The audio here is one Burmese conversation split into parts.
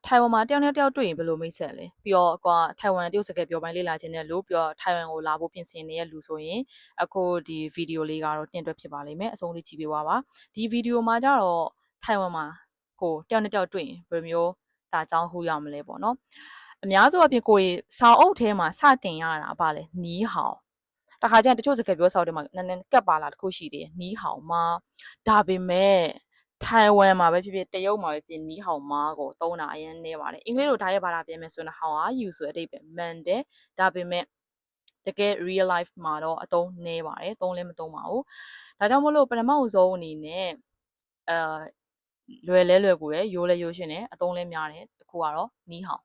ထိုင်ဝမ်မှာတယောက်နဲ့တယောက်တွေ့ရင်ဘယ်လိုမိတ်ဆက်လဲပြီးတော့ထိုင်ဝမ်တရုတ်စကားပြောပိုင်းလေ့လာခြင်းနဲ့လို့ပြီးတော့ထိုင်ဝမ်ကိုလာဖို့ပြင်ဆင်နေတဲ့လူဆိုရင်အခုဒီဗီဒီယိုလေးကတော့တင်တွက်ဖြစ်ပါလိမ့်မယ်အဆုံးလေးကြည့်ပေးပါပါဒီဗီဒီယိုမှာကျတော့ထိုင်ဝမ်မှာကိုတယောက်နဲ့တယောက်တွေ့ရင်ဘယ်လိုမျိုးဒါအကြောင်းဟူရမလဲပေါ့နော်အများစုအပြင်ကိုစာအုပ်ထဲမှာစတင်ရတာပါလေနီးဟောင်တခါကျရင်တချို့စကားပြောစာအုပ်ထဲမှာနည်းနည်းကပ်ပါလာတခုရှိသေးတယ်နီးဟောင်မှာဒါပေမဲ့ထိုင်ဝမ်မှာပဲဖြစ်ဖြစ်တရုတ်မှာပဲဖြစ်နီးဟောင်မားကိုသုံးတာအရင်နေပါတယ်အင်္ဂလိပ်လိုဒါရဲ့ဘာသာပြန်မယ်ဆိုရင် how are you ဆိုတဲ့အဓိပ္ပာယ်မှန်တယ်ဒါပေမဲ့တကယ် real life မှာတော့အသုံးနည်းပါတယ်သုံးလည်းမသုံးပါဘူးဒါကြောင့်မို့လို့ပထမအဆုံးအနေနဲ့လွယ်လဲလွယ်ကူတယ်ရိုးလဲရိုးရှင်းတယ်အသုံးလဲများတယ်တခုကတော့နီးဟောင်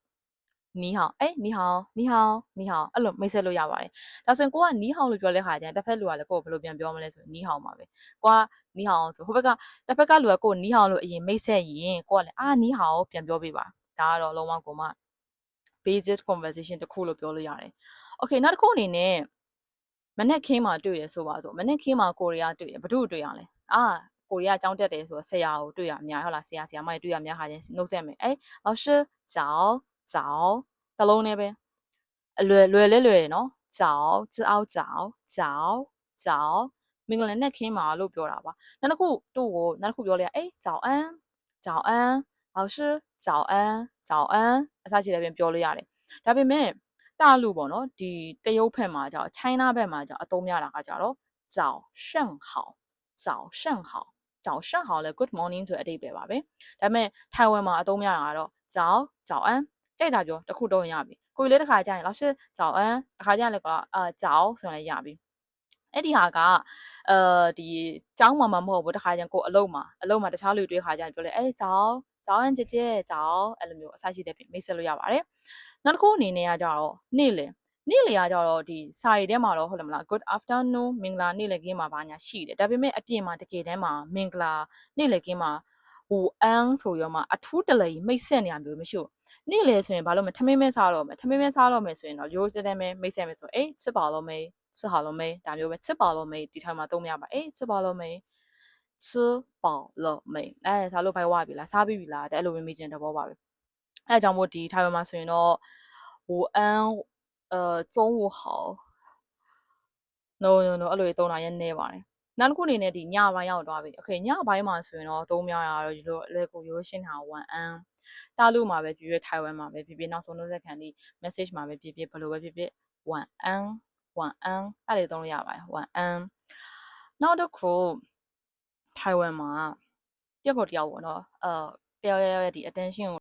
နီးဟောင်နီးဟောင်နီးဟောင်နီးဟောင်အဲ့လိုမိတ်ဆက်လို့ရပါတယ်ဒါဆိုရင်ကိုကနီးဟောင်လို့ပြောတဲ့ခါကျရင်တစ်ဖက်လူကလည်းကိုကိုဘယ်လိုပြန်ပြောမလဲဆိုရင်နီးဟောင်ပါပဲကိုကနီးဟောင်ဆိုဟိုဘက်ကတစ်ဖက်ကလူကကိုနီးဟောင်လို့အရင်မိတ်ဆက်ရင်ကိုကလည်းနီးဟောင်ပြန်ပြောပေးပါဒါကတော့လုံးဝကိုမှ basic conversation တစ်ခုလို့ပြောလို့ရတယ် okay နောက်တစ်ခုအနေနဲ့မနေ့ခင်းမှာတွေ့ရဆိုပါဆိုမနေ့ခင်းမှာကိုရီးယားတွေ့ရဘယ်သူတွေ့ရလဲကိုရီးယားကျောင်းတက်တယ်ဆိုတော့ဆရာကိုတွေ့ရအများဟုတ်လားဆရာမတွေတွေ့ရအများခါချင်းနှုတ်ဆက်မယ်老师早早တလုံးနဲ့ပဲလွယ်လဲလွယ်နော်早知熬早早早မင်္ဂလာနဲ့ခင်းမှာလို့ပြောတာပါနောက်တစ်ခုသူ့ကိုနောက်တစ်ခုပြောလိုက်早安早安老师早安早安အစရှိတယ်ပြန်ပြောလို့ရတယ်ဒါပေမဲ့大陆ပေါ့နော်ဒီတရုတ်ဘက်မှာကျတော့ China ဘက်မှာကျတော့အသုံးများတာကကြတော့早上好早上好早上好လဲ good morning ဆိုတဲ့အဓိပ္ပာယ်ပါပဲဒါပေမဲ့ထိုင်ဝမ်မှာအသုံးများတာကတော့早早安ကြိုက်တာပြောတစ်ခုတော့ရပြီကိုကြီးလေးတစ်ခါကြာရင်老师早安တစ်ခါကြာရင်လည်းက早ဆိုရင်လည်းရပြီအဲ့ဒီဟာကဒီကျောင်းမှာမဟုတ်ဘူးတစ်ခါကျရင်ကိုအလုံးမှာတခြားလူတွေ့ခါကျရင်ပြောလဲ早早安姐姐早အဲ့လိုမျိုးအစရှိတဲ့မိတ်ဆက်လို့ရပါတယ်နောက်တစ်ခုအနေနဲ့ကကြတော့နေ့လေကကြတော့ဒီစာရီထဲမှာတော့ဟုတ်တယ်မလား good afternoon မင်္ဂလာနေ့လည်ခင်းမှာဘာညာရှိတယ်ဒါပေမဲ့အပြင်မှာတကယ်တမ်းမှာမင်္ဂလာနေ့လည်ခင်းမှာဟိုအန်းဆိုရောမှအထူးတလေမိတ်ဆက်နေရမျိုးမရှိဘူးနေ့လေဆိုရင်ဘာလို့မထမင်းမဲစားတော့မယ်ထမင်းမဲစားတော့မယ်ဆိုရင်တော့ရိုးစတဲ့မဲမိတ်ဆက်မယ်ဆိုချစ်ပါလို့မေး吃好了没ဒါမျိုးပဲချစ်ပါလို့မေးဒီထိုင်မှာသုံးမရပါချစ်ပါလို့မေး吃饱了没စားလို့ဖိုက်ဝပြီလားစားပြီလားတဲ့အဲ့လိုမေးခြင်းတဘောပါပဲအဲအကြောင်းမို့ဒီထိုင်မှာဆိုရင်တော့午安中午好 no အဲ့လိုသုံးတာရနေပါတယ်နောက်တစ်ခုအနေနဲ့ဒီညပိုင်းရောက်သွားပြီ okay ညပိုင်းမှာဆိုရင်တော့သုံးများတာတော့ဒီလိုအလဲကိုရိုးရှင်းတာ晚安大陆မှာပဲဖြစ်ဖြစ်ထိုင်ဝမ်မှာပဲဖြစ်ဖြစ်နောက်ဆုံးနှုတ်ဆက်ခံဒီ message မှာပဲဖြစ်ဖြစ်ဘယ်လိုပဲဖြစ်ဖြစ်晚安晚安အဲ့လိုသုံးလို့ရပါတယ်晚安နောက်တစ်ခုထိုင်ဝမ်မှာတယောက်ပေါ့နော်တယောက်ရဲ့ဒီ attention ကို